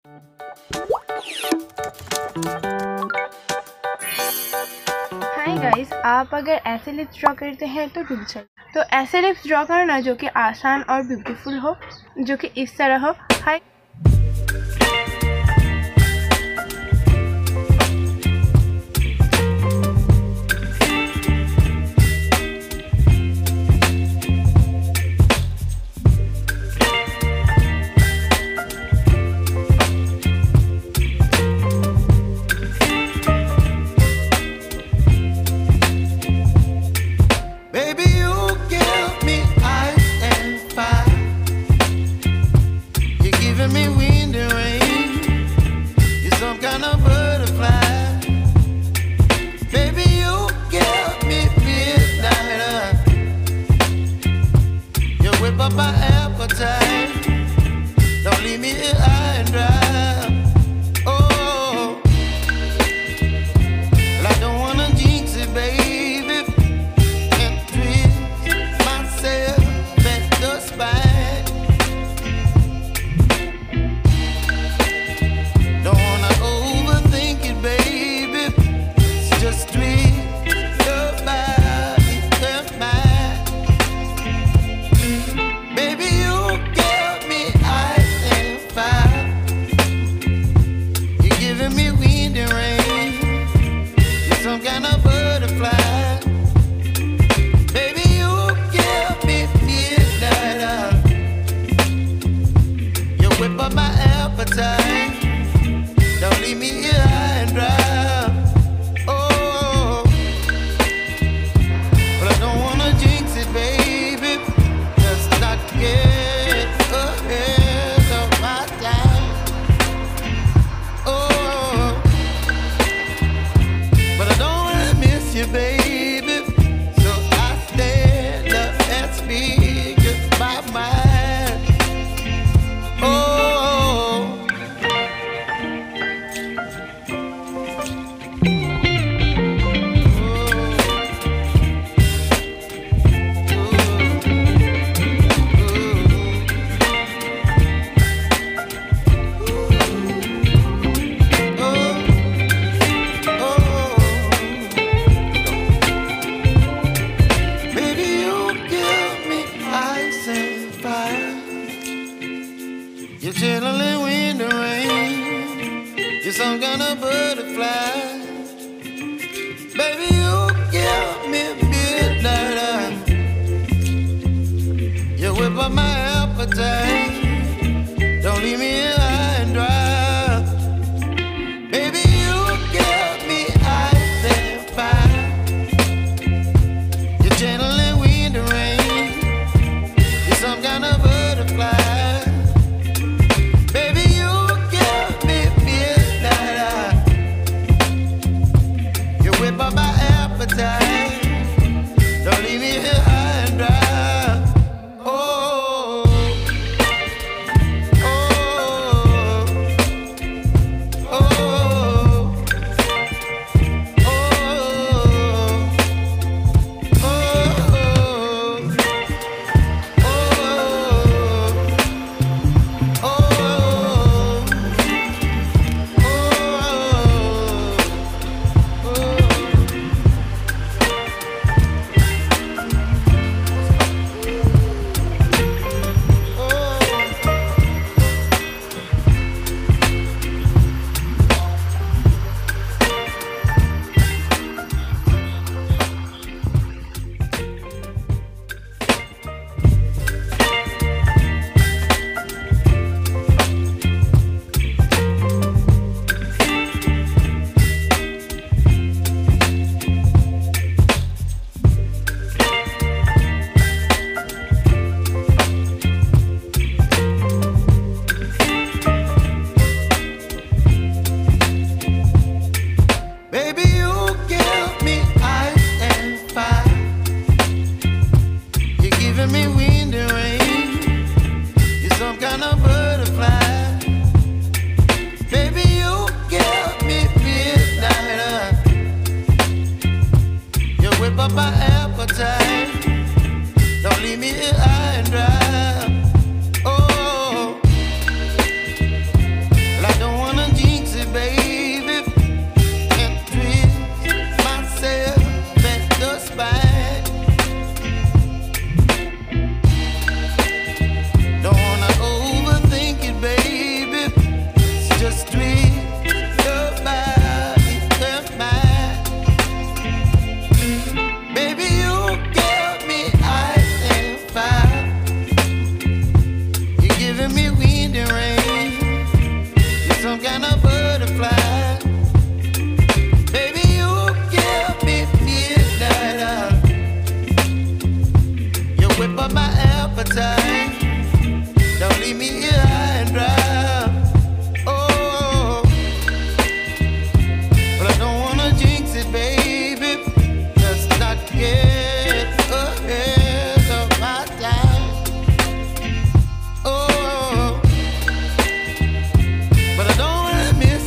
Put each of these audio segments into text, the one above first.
Hi guys, आप अगर ऐसे लिप्स ड्रॉ करते हैं तो रुक जाइए। तो ऐसे लिप्स ड्रॉ करना जो कि आसान और ब्यूटीफुल हो, जो कि इस तरह हो। हाय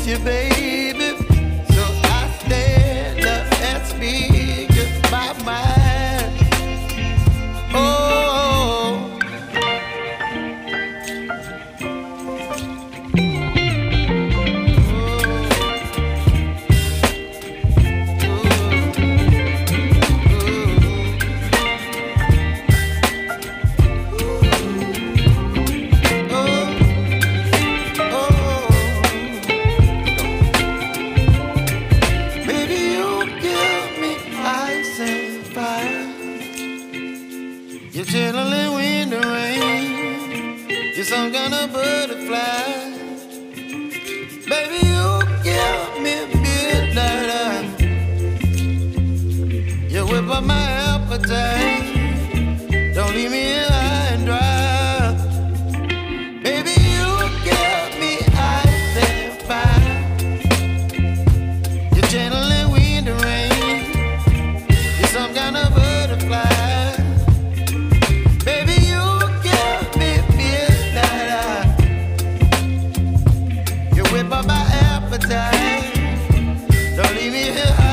you, baby. So I stand up and speak my mind. Oh. You're chilling wind and rain. You're some kind of butterfly. Baby, you give me midnight. You whip up my appetite. Don't leave me here high and dry. Baby, you give me ice and fire. You're channeling wind and rain. You're some kind of butterfly. Whip up my appetite. Don't leave me here.